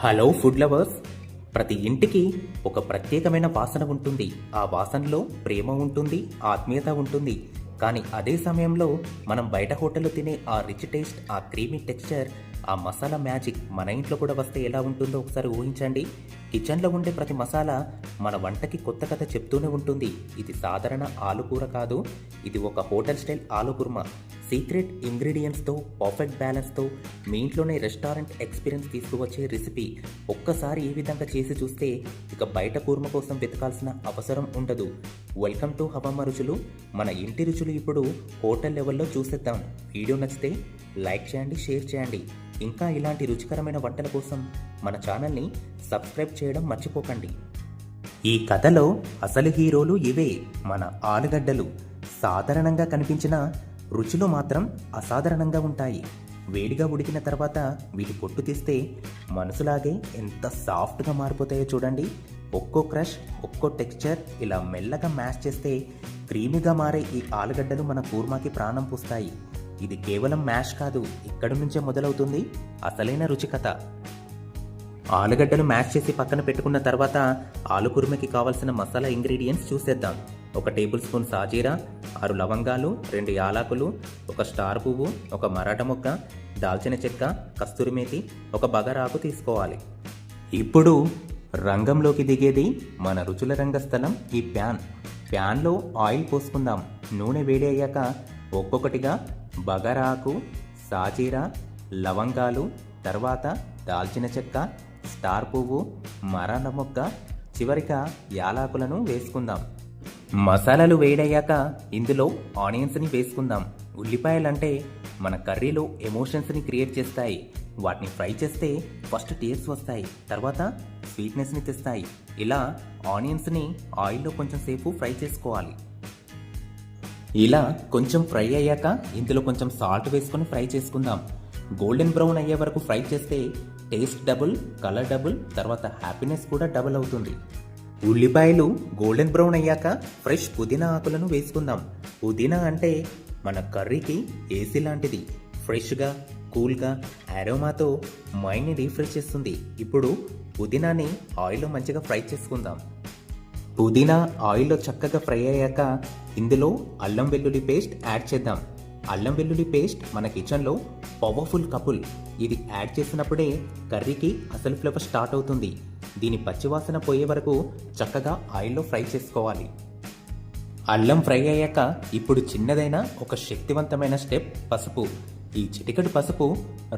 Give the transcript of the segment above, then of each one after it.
Hello food lovers. ప్రతి ఇంటికి ఒక ప్రత్యేకమైన వాసన ఉంటుంది. ఆ వాసనలో ప్రేమ ఉంటుంది, ఆత్మీయత ఉంటుంది. కానీ అదే సమయంలో మనం బయట హోటల్లో తినే ఆ రిచ్ టేస్ట్, ఆ క్రీమీ టెక్స్చర్, ఆ మసాలా మ్యాజిక్ మన ఇంట్లో కూడా వస్తే ఎలా ఉంటుందో ఒకసారి ఊహించండి. కిచెన్లో ఉండే ప్రతి మసాలా మన వంటకి కొత్త కథ చెప్తూనే ఉంటుంది. ఇది సాధారణ ఆలుకూర కాదు, ఇది ఒక హోటల్ స్టైల్ ఆలు కుర్మా. సీక్రెట్ ఇంగ్రీడియంట్స్తో, పర్ఫెక్ట్ బ్యాలెన్స్తో మీ ఇంట్లోనే రెస్టారెంట్ ఎక్స్పీరియన్స్ తీసుకువచ్చే రెసిపీ. ఒక్కసారి ఈ విధంగా చేసి చూస్తే ఇక బయట కూర్మ కోసం వెతకాల్సిన అవసరం ఉండదు. వెల్కమ్ టు హవమ్మ రుచులు. మన ఇంటి రుచులు ఇప్పుడు హోటల్ లెవెల్లో చూసేద్దాం. వీడియో నచ్చితే లైక్ చేయండి, షేర్ చేయండి. ఇంకా ఇలాంటి రుచికరమైన వంటల కోసం మన ఛానల్ని సబ్స్క్రైబ్ చేయడం మర్చిపోకండి. ఈ కథలో అసలు హీరోలు ఇవే, మన ఆలుగడ్డలు. సాధారణంగా కనిపించిన రుచులు మాత్రం అసాధారణంగా ఉంటాయి. వేడిగా ఉడికిన తర్వాత వీటి పొట్టు తీస్తే మనసులాగే ఎంత సాఫ్ట్గా మారిపోతాయో చూడండి. ఒక్కో క్రష్, ఒక్కో టెక్స్చర్ ఇలా మెల్లగా మ్యాష్ చేస్తే క్రీమీగా మారే ఈ ఆలుగడ్డలు మన కూర్మాకి ప్రాణం పూస్తాయి. ఇది కేవలం మ్యాష్ కాదు, ఇక్కడి నుంచే మొదలవుతుంది అసలైన రుచి కథ. ఆలుగడ్డలు మ్యాష్ చేసి పక్కన పెట్టుకున్న తర్వాత ఆలు కుర్మకి కావాల్సిన మసాలా ఇంగ్రీడియంట్స్ చూసేద్దాం. 1 టేబుల్ స్పూన్ సాజీరా, 6 లవంగాలు, 2 యాలకులు, 1 స్టార్ పువ్వు, 1 మరాఠా మొగ్గ, దాల్చిన చెక్క, కస్తూరి మేతి, 1 బగారాకు తీసుకోవాలి. ఇప్పుడు రంగంలోకి దిగేది మన రుచుల రంగస్థలం ఈ ప్యాన్లో ఆయిల్ పోసుకుందాం. నూనె వేడి అయ్యాక ఒక్కొక్కటిగా బగారాకు, సాజీరా, లవంగాలు, తర్వాత దాల్చిన చెక్క, స్టార్ పువ్వు, మరాఠా మొగ్గ, చివరిగా యాలకులను వేసుకుందాం. మసాలాలు వేడయ్యాక ఇందులో ఆనియన్స్ని వేసుకుందాం. ఉల్లిపాయలంటే మన కర్రీలో ఎమోషన్స్ని క్రియేట్ చేస్తాయి. వాటిని ఫ్రై చేస్తే ఫస్ట్ టేస్ట్ వస్తాయి, తర్వాత స్వీట్నెస్ని తెస్తాయి. ఇలా ఆనియన్స్ని ఆయిల్లో కొంచెం సేపు ఫ్రై చేసుకోవాలి. ఇలా కొంచెం ఫ్రై అయ్యాక ఇందులో కొంచెం సాల్ట్ వేసుకొని ఫ్రై చేసుకుందాం. గోల్డెన్ బ్రౌన్ అయ్యే వరకు ఫ్రై చేస్తే టేస్ట్ డబుల్, కలర్ డబుల్, తర్వాత హ్యాపీనెస్ కూడా డబుల్ అవుతుంది. ఉల్లిపాయలు గోల్డెన్ బ్రౌన్ అయ్యాక ఫ్రెష్ పుదీనా ఆకులను వేసుకుందాం. పుదీనా అంటే మన కర్రీకి ఏసీ లాంటిది. ఫ్రెష్గా, కూల్గా, అరోమాతో మైండ్ని రీఫ్రెష్ చేస్తుంది. ఇప్పుడు పుదీనాని ఆయిల్లో మంచిగా ఫ్రై చేసుకుందాం. పుదీనా ఆయిల్లో చక్కగా ఫ్రై అయ్యాక ఇందులో అల్లం వెల్లుల్లి పేస్ట్ యాడ్ చేద్దాం. అల్లం వెల్లుల్లి పేస్ట్ మన కిచెన్లో పవర్ఫుల్ కపుల్. ఇది యాడ్ చేసినప్పుడే కర్రీకి అసలు ఫ్లేవర్ స్టార్ట్ అవుతుంది. దీని పచ్చివాసన పోయే వరకు చక్కగా ఆయిల్లో ఫ్రై చేసుకోవాలి. అల్లం ఫ్రై అయ్యాక ఇప్పుడు చిన్నదైన ఒక శక్తివంతమైన స్టెప్ పసుపు. ఈ చిటికెడు పసుపు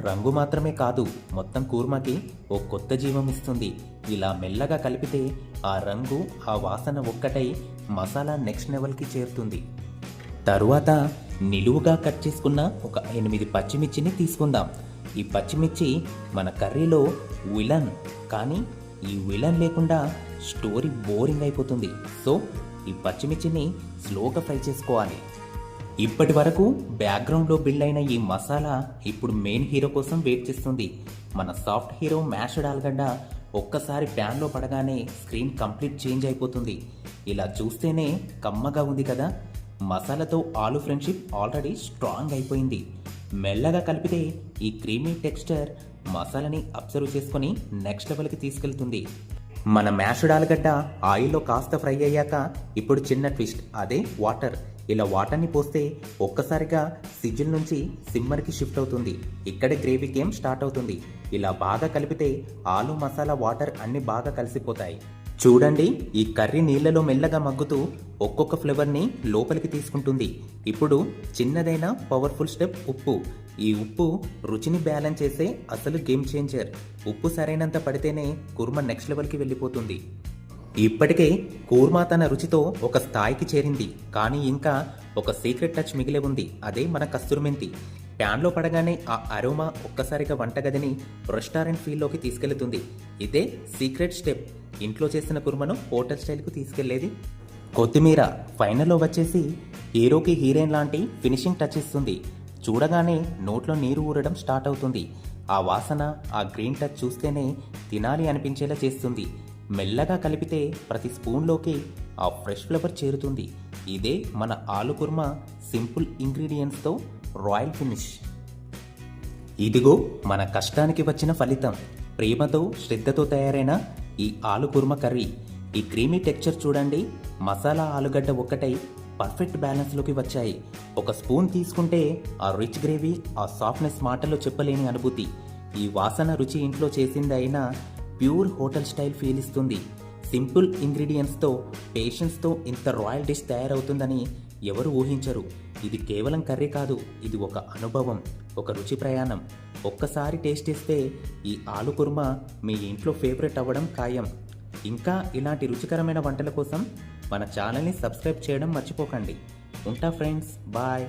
రంగు మాత్రమే కాదు, మొత్తం కూర్మాకి ఓ కొత్త జీవం ఇస్తుంది. ఇలా మెల్లగా కలిపితే ఆ రంగు, ఆ వాసన ఒక్కటై మసాలా నెక్స్ట్ లెవెల్కి చేరుతుంది. తరువాత నిలువుగా కట్ చేసుకున్న ఒక 8 పచ్చిమిర్చిని తీసుకుందాం. ఈ పచ్చిమిర్చి మన కర్రీలో విలన్, కానీ ఈ విలన్ లేకుండా స్టోరీ బోరింగ్ అయిపోతుంది. సో ఈ పచ్చిమిర్చిని స్లోగా ఫ్రై చేసుకోవాలి. ఇప్పటి వరకు బ్యాక్గ్రౌండ్లో బిల్డ్ అయిన ఈ మసాలా ఇప్పుడు మెయిన్ హీరో కోసం వెయిట్ చేస్తుంది. మన సాఫ్ట్ హీరో మ్యాష్డ్ ఆలుగడ్డ ఒక్కసారి ప్యాన్లో పడగానే స్క్రీన్ కంప్లీట్ చేంజ్ అయిపోతుంది. ఇలా చూస్తేనే కమ్మగా ఉంది కదా. మసాలాతో ఆలు ఫ్రెండ్షిప్ ఆల్రెడీ స్ట్రాంగ్ అయిపోయింది. మెల్లగా కలిపితే ఈ క్రీమీ టెక్స్చర్ మసాలాని అబ్జర్వ్ చేసుకొని నెక్స్ట్ లెవెల్కి తీసుకెళ్తుంది. మన మ్యాష్డ్ ఆలుగడ్డ ఆయిల్లో కాస్త ఫ్రై అయ్యాక ఇప్పుడు చిన్న ట్విస్ట్, అదే వాటర్. ఇలా వాటర్ని పోస్తే ఒక్కసారిగా సిజిల్ నుంచి సిమ్మర్కి షిఫ్ట్ అవుతుంది. ఇక్కడే గ్రేవీ గేమ్ స్టార్ట్ అవుతుంది. ఇలా బాగా కలిపితే ఆలు, మసాలా, వాటర్ అన్నీ బాగా కలిసిపోతాయి. చూడండి, ఈ కర్రీ నీళ్లలో మెల్లగా మగ్గుతూ ఒక్కొక్క ఫ్లేవర్ని లోపలికి తీసుకుంటుంది. ఇప్పుడు చిన్నదైన పవర్ఫుల్ స్టెప్ ఉప్పు. ఈ ఉప్పు రుచిని బ్యాలెన్స్ చేసే అసలు గేమ్ చేంజర్. ఉప్పు సరైనంత పడితేనే కూర్మా నెక్స్ట్ లెవెల్కి వెళ్ళిపోతుంది. ఇప్పటికే కూర్మా తన రుచితో ఒక స్థాయికి చేరింది, కానీ ఇంకా ఒక సీక్రెట్ టచ్ మిగిలే ఉంది. అదే మన కస్తూరి మెంతి. ప్యాన్లో పడగానే ఆ అరోమా ఒక్కసారిగా వంటగదిని రెస్టారెంట్ ఫీల్లోకి తీసుకెళ్తుంది. ఇదే సీక్రెట్ స్టెప్. ఇంట్లో చేసిన కుర్మను హోటల్ స్టైల్కు తీసుకెళ్లేది. కొత్తిమీర ఫైనల్లో వచ్చేసి హీరోకి హీరోయిన్ లాంటి ఫినిషింగ్ టచ్ ఇస్తుంది. చూడగానే నోట్లో నీరు ఊరడం స్టార్ట్ అవుతుంది. ఆ వాసన, ఆ గ్రీన్ టచ్ చూస్తేనే తినాలి అనిపించేలా చేస్తుంది. మెల్లగా కలిపితే ప్రతి స్పూన్లోకి ఆ ఫ్రెష్ ఫ్లేవర్ చేరుతుంది. ఇదే మన ఆలు కుర్మా సింపుల్ ఇంగ్రీడియంట్స్తో రాయల్ ఫినిష్. ఇదిగో మన కష్టానికి వచ్చిన ఫలితం. ప్రేమతో శ్రద్ధతో తయారైన ఈ ఆలు కుర్మా కర్రీ. ఈ క్రీమీ టెక్స్చర్ చూడండి. మసాలా ఆలుగడ్డ ఒక్కటై పర్ఫెక్ట్ బ్యాలెన్స్లోకి వచ్చాయి. ఒక స్పూన్ తీసుకుంటే ఆ రిచ్ గ్రేవీ, ఆ సాఫ్ట్నెస్ మాటల్లో చెప్పలేని అనుభూతి. ఈ వాసన రుచి ఇంట్లో చేసింది అయినా ప్యూర్ హోటల్ స్టైల్ ఫీల్ ఇస్తుంది. సింపుల్ ఇంగ్రీడియంట్స్తో పేషెన్స్తో ఇంత రాయల్ డిష్ తయారవుతుందని ఎవరు ఊహించరు. ఇది కేవలం కర్రీ కాదు, ఇది ఒక అనుభవం, ఒక రుచి ప్రయాణం. ఒక్కసారి టేస్ట్ చేస్తే ఈ ఆలు కుర్మా మీ ఇంట్లో ఫేవరెట్ అవ్వడం ఖాయం. ఇంకా ఇలాంటి రుచికరమైన వంటల కోసం మన ఛానల్ని సబ్స్క్రైబ్ చేయడం మర్చిపోకండి. ఉంటా ఫ్రెండ్స్, బాయ్.